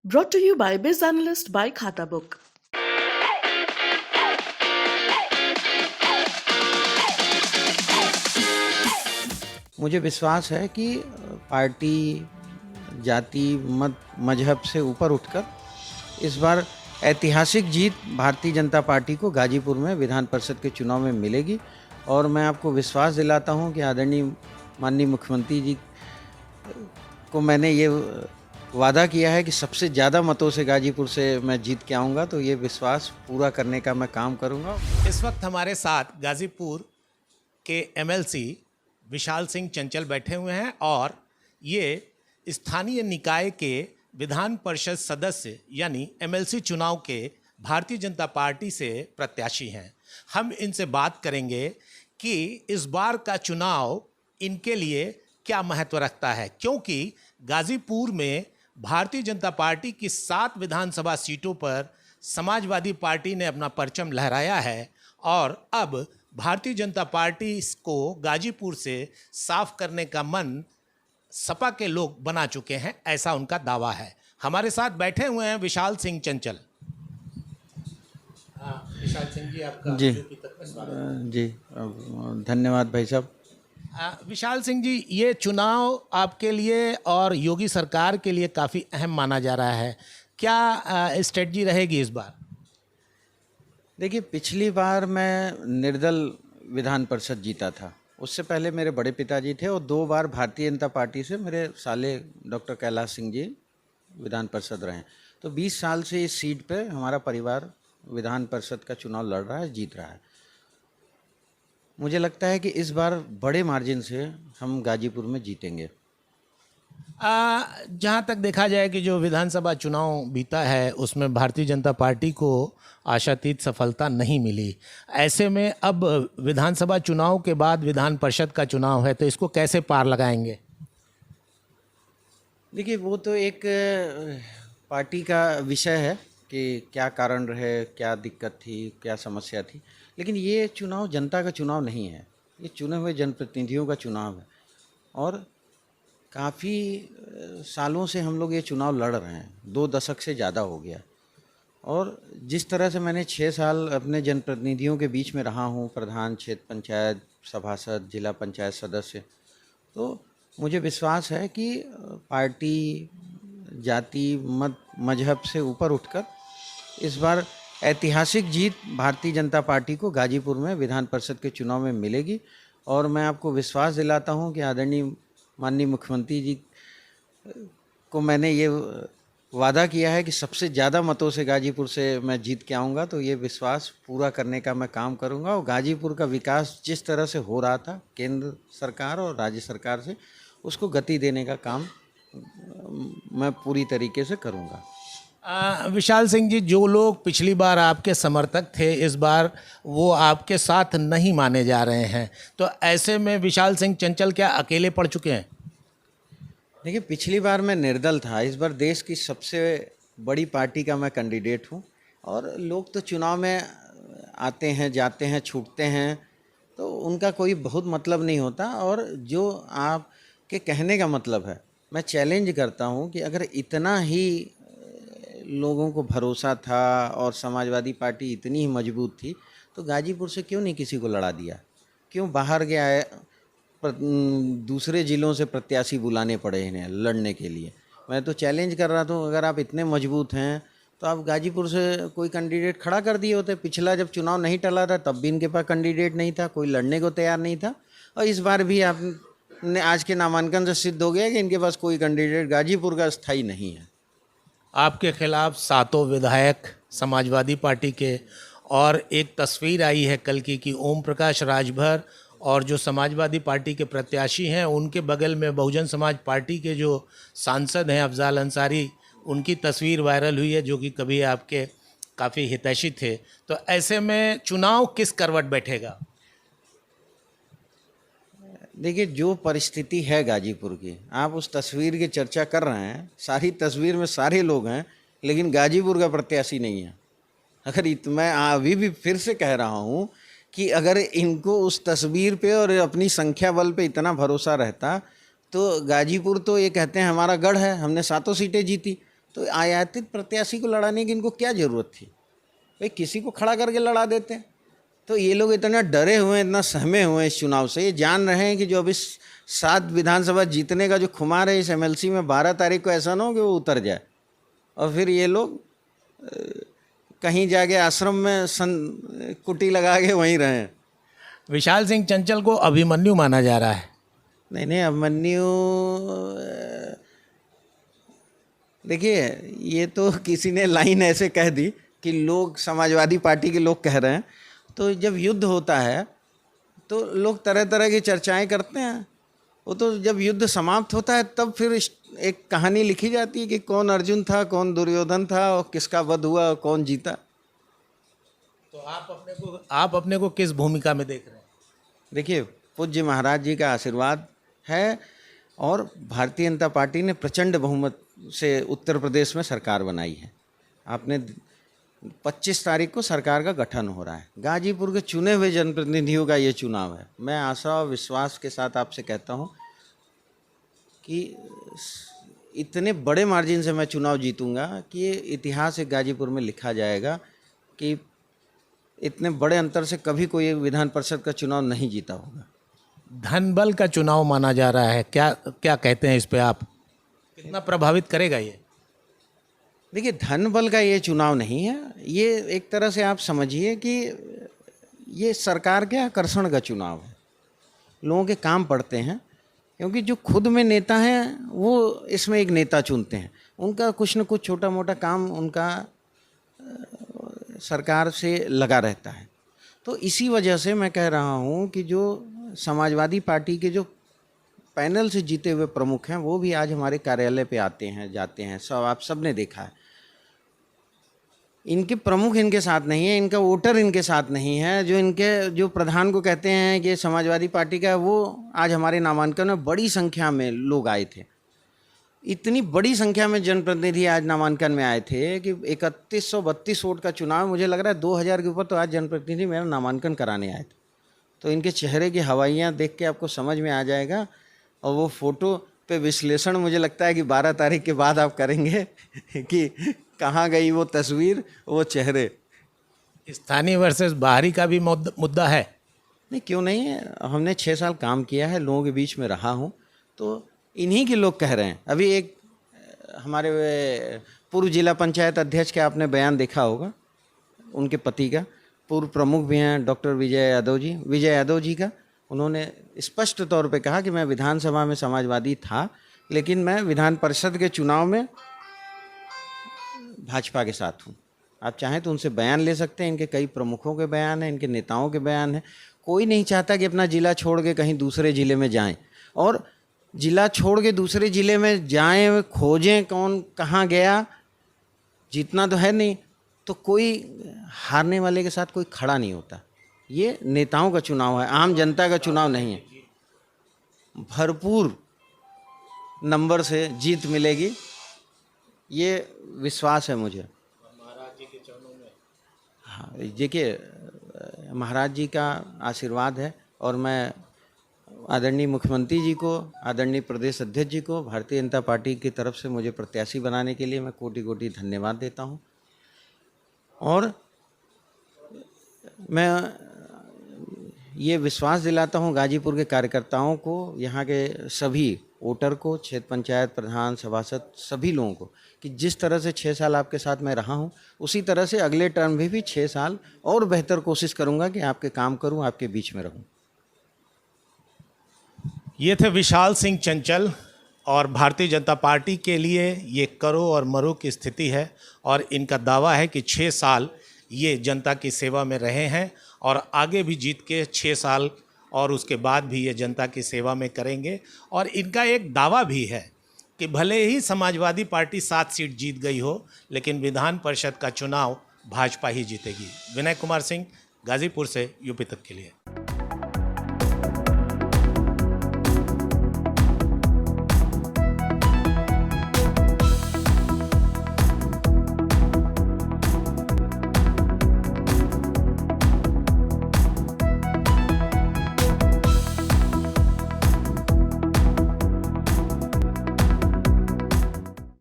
Brought to you by Biz Analyst by Khata Book. मुझे विश्वास है कि पार्टी जाति मत मजहब से ऊपर उठकर इस बार ऐतिहासिक जीत भारतीय जनता पार्टी को गाजीपुर में विधान परिषद के चुनाव में मिलेगी। और मैं आपको विश्वास दिलाता हूं कि आदरणीय माननीय मुख्यमंत्री जी को मैंने ये वादा किया है कि सबसे ज़्यादा मतों से गाजीपुर से मैं जीत के आऊँगा, तो ये विश्वास पूरा करने का मैं काम करूँगा। इस वक्त हमारे साथ गाजीपुर के एमएलसी विशाल सिंह चंचल बैठे हुए हैं और ये स्थानीय निकाय के विधान परिषद सदस्य यानी एमएलसी चुनाव के भारतीय जनता पार्टी से प्रत्याशी हैं। हम इनसे बात करेंगे कि इस बार का चुनाव इनके लिए क्या महत्व रखता है, क्योंकि गाजीपुर में भारतीय जनता पार्टी की 7 विधानसभा सीटों पर समाजवादी पार्टी ने अपना परचम लहराया है और अब भारतीय जनता पार्टी को गाजीपुर से साफ करने का मन सपा के लोग बना चुके हैं, ऐसा उनका दावा है। हमारे साथ बैठे हुए हैं विशाल सिंह चंचल। विशाल सिंह जी, आपका जी तक में स्वागत। जी धन्यवाद भाई साहब। विशाल सिंह जी, ये चुनाव आपके लिए और योगी सरकार के लिए काफ़ी अहम माना जा रहा है, क्या स्ट्रेटजी रहेगी इस बार? देखिए, पिछली बार मैं निर्दल विधान परिषद जीता था, उससे पहले मेरे बड़े पिताजी थे और 2 बार भारतीय जनता पार्टी से मेरे साले डॉक्टर कैलाश सिंह जी विधान परिषद रहे। तो 20 साल से इस सीट पे हमारा परिवार विधान परिषद का चुनाव लड़ रहा है, जीत रहा है। मुझे लगता है कि इस बार बड़े मार्जिन से हम गाजीपुर में जीतेंगे। जहाँ तक देखा जाए कि जो विधानसभा चुनाव बीता है उसमें भारतीय जनता पार्टी को आशातीत सफलता नहीं मिली, ऐसे में अब विधानसभा चुनाव के बाद विधान परिषद का चुनाव है, तो इसको कैसे पार लगाएंगे? देखिए, वो तो एक पार्टी का विषय है कि क्या कारण रहे, क्या दिक्कत थी, क्या समस्या थी, लेकिन ये चुनाव जनता का चुनाव नहीं है, ये चुने हुए जनप्रतिनिधियों का चुनाव है। और काफ़ी सालों से हम लोग ये चुनाव लड़ रहे हैं, 2 दशक से ज़्यादा हो गया। और जिस तरह से मैंने 6 साल अपने जनप्रतिनिधियों के बीच में रहा हूँ, प्रधान, क्षेत्र पंचायत सभासद, जिला पंचायत सदस्य, तो मुझे विश्वास है कि पार्टी जाति मत मजहब से ऊपर उठकर इस बार ऐतिहासिक जीत भारतीय जनता पार्टी को गाजीपुर में विधान परिषद के चुनाव में मिलेगी। और मैं आपको विश्वास दिलाता हूँ कि आदरणीय माननीय मुख्यमंत्री जी को मैंने ये वादा किया है कि सबसे ज़्यादा मतों से गाजीपुर से मैं जीत के आऊँगा, तो ये विश्वास पूरा करने का मैं काम करूँगा। और गाजीपुर का विकास जिस तरह से हो रहा था केंद्र सरकार और राज्य सरकार से, उसको गति देने का काम मैं पूरी तरीके से करूँगा। विशाल सिंह जी, जो लोग पिछली बार आपके समर्थक थे इस बार वो आपके साथ नहीं माने जा रहे हैं, तो ऐसे में विशाल सिंह चंचल क्या अकेले पड़ चुके हैं? देखिए, पिछली बार मैं निर्दल था, इस बार देश की सबसे बड़ी पार्टी का मैं कैंडिडेट हूँ। और लोग तो चुनाव में आते हैं, जाते हैं, छूटते हैं, तो उनका कोई बहुत मतलब नहीं होता। और जो आपके कहने का मतलब है, मैं चैलेंज करता हूँ कि अगर इतना ही लोगों को भरोसा था और समाजवादी पार्टी इतनी ही मजबूत थी, तो गाजीपुर से क्यों नहीं किसी को लड़ा दिया? क्यों बाहर गया है, दूसरे ज़िलों से प्रत्याशी बुलाने पड़े इन्हें लड़ने के लिए? मैं तो चैलेंज कर रहा था, अगर आप इतने मजबूत हैं तो आप गाजीपुर से कोई कैंडिडेट खड़ा कर दिए होते। पिछला जब चुनाव नहीं टला था तब भी इनके पास कैंडिडेट नहीं था, कोई लड़ने को तैयार नहीं था। और इस बार भी आपने आज के नामांकन से सिद्ध हो गया कि इनके पास कोई कैंडिडेट गाजीपुर का स्थायी नहीं है। आपके खिलाफ 7 विधायक समाजवादी पार्टी के, और एक तस्वीर आई है कल की कि ओम प्रकाश राजभर और जो समाजवादी पार्टी के प्रत्याशी हैं उनके बगल में बहुजन समाज पार्टी के जो सांसद हैं अफजाल अंसारी, उनकी तस्वीर वायरल हुई है, जो कि कभी आपके काफ़ी हितैषी थे। तो ऐसे में चुनाव किस करवट बैठेगा? देखिए, जो परिस्थिति है गाजीपुर की, आप उस तस्वीर की चर्चा कर रहे हैं, सारी तस्वीर में सारे लोग हैं, लेकिन गाजीपुर का प्रत्याशी नहीं है। मैं अभी भी फिर से कह रहा हूँ कि अगर इनको उस तस्वीर पे और अपनी संख्या बल पे इतना भरोसा रहता, तो गाजीपुर तो ये कहते हैं हमारा गढ़ है, हमने 7 सीटें जीती, तो आयातित प्रत्याशी को लड़ाने की इनको क्या ज़रूरत थी? भाई किसी को खड़ा करके लड़ा देते। तो ये लोग इतना डरे हुए हैं, इतना सहमे हुए हैं इस चुनाव से, ये जान रहे हैं कि जो अभी 7 विधानसभा जीतने का जो खुमार है इस एमएलसी में, 12 तारीख को ऐसा ना हो कि वो उतर जाए और फिर ये लोग कहीं जाके आश्रम में कुटी लगा के वहीं रहें। विशाल सिंह चंचल को अभिमन्यु माना जा रहा है। नहीं, अभिमन्यु, देखिए ये तो किसी ने लाइन ऐसे कह दी कि लोग, समाजवादी पार्टी के लोग कह रहे हैं, तो जब युद्ध होता है तो लोग तरह तरह की चर्चाएं करते हैं। वो तो जब युद्ध समाप्त होता है तब फिर एक कहानी लिखी जाती है कि कौन अर्जुन था, कौन दुर्योधन था और किसका वध हुआ और कौन जीता। तो आप अपने को किस भूमिका में देख रहे हैं? देखिए, पूज्य महाराज जी का आशीर्वाद है और भारतीय जनता पार्टी ने प्रचंड बहुमत से उत्तर प्रदेश में सरकार बनाई है। आपने 25 तारीख को सरकार का गठन हो रहा है। गाजीपुर के चुने हुए जनप्रतिनिधियों का ये चुनाव है। मैं आशा और विश्वास के साथ आपसे कहता हूँ कि इतने बड़े मार्जिन से मैं चुनाव जीतूंगा कि ये इतिहास एक गाजीपुर में लिखा जाएगा कि इतने बड़े अंतर से कभी कोई विधान परिषद का चुनाव नहीं जीता होगा। धनबल का चुनाव माना जा रहा है, क्या कहते हैं इस पे आप? कितना प्रभावित करेगा ये? देखिए, धन बल का ये चुनाव नहीं है, ये एक तरह से आप समझिए कि ये सरकार के आकर्षण का चुनाव है। लोगों के काम पड़ते हैं, क्योंकि जो खुद में नेता हैं वो इसमें एक नेता चुनते हैं। उनका कुछ न कुछ छोटा मोटा काम उनका सरकार से लगा रहता है। तो इसी वजह से मैं कह रहा हूँ कि जो समाजवादी पार्टी के जो पैनल से जीते हुए प्रमुख हैं वो भी आज हमारे कार्यालय पे आते हैं, जाते हैं, सब आप सब ने देखा है। इनके प्रमुख इनके साथ नहीं है, इनका वोटर इनके साथ नहीं है। जो प्रधान को कहते हैं कि समाजवादी पार्टी का, वो आज हमारे नामांकन में बड़ी संख्या में लोग आए थे। इतनी बड़ी संख्या में जनप्रतिनिधि आज नामांकन में आए थे कि 3132 वोट का चुनाव, मुझे लग रहा है 2000 के ऊपर तो आज जनप्रतिनिधि मेरा नामांकन कराने आए थे। तो इनके चेहरे की हवाइयाँ देख के आपको समझ में आ जाएगा। और वो फोटो पे विश्लेषण मुझे लगता है कि 12 तारीख के बाद आप करेंगे कि कहाँ गई वो तस्वीर, वो चेहरे। स्थानीय वर्सेस बाहरी का भी मुद्दा है? नहीं, क्यों नहीं है। हमने 6 साल काम किया है, लोगों के बीच में रहा हूँ, तो इन्हीं के लोग कह रहे हैं। अभी एक हमारे पूर्व जिला पंचायत अध्यक्ष का आपने बयान देखा होगा, उनके पति का, पूर्व प्रमुख भी हैं डॉक्टर विजय यादव जी का। उन्होंने स्पष्ट तौर पे कहा कि मैं विधानसभा में समाजवादी था, लेकिन मैं विधान परिषद के चुनाव में भाजपा के साथ हूँ। आप चाहें तो उनसे बयान ले सकते हैं, इनके कई प्रमुखों के बयान हैं, इनके नेताओं के बयान हैं। कोई नहीं चाहता कि अपना जिला छोड़ के कहीं दूसरे ज़िले में जाएं, और जिला छोड़ के दूसरे ज़िले में जाएं, खोजें कौन कहाँ गया। जीतना तो है नहीं, तो कोई हारने वाले के साथ कोई खड़ा नहीं होता। ये नेताओं का चुनाव है, आम जनता का चुनाव नहीं है। भरपूर नंबर से जीत मिलेगी, ये विश्वास है मुझे। महाराज जी के चरणों में, हाँ, देखिए, महाराज जी का आशीर्वाद है और मैं आदरणीय मुख्यमंत्री जी को, आदरणीय प्रदेश अध्यक्ष जी को, भारतीय जनता पार्टी की तरफ से मुझे प्रत्याशी बनाने के लिए मैं कोटि कोटि धन्यवाद देता हूँ। और मैं ये विश्वास दिलाता हूँ गाजीपुर के कार्यकर्ताओं को, यहाँ के सभी वोटर को, क्षेत्र पंचायत प्रधान, सभासद, सभी लोगों को, कि जिस तरह से 6 साल आपके साथ मैं रहा हूँ, उसी तरह से अगले टर्म में भी 6 साल और बेहतर कोशिश करूँगा कि आपके काम करूँ, आपके बीच में रहूँ। ये थे विशाल सिंह चंचल, और भारतीय जनता पार्टी के लिए ये करो और मरो की स्थिति है। और इनका दावा है कि 6 साल ये जनता की सेवा में रहे हैं और आगे भी जीत के 6 साल और उसके बाद भी ये जनता की सेवा में करेंगे। और इनका एक दावा भी है कि भले ही समाजवादी पार्टी 7 सीट जीत गई हो, लेकिन विधान परिषद का चुनाव भाजपा ही जीतेगी। विनय कुमार सिंह, गाजीपुर से यूपी तक के लिए।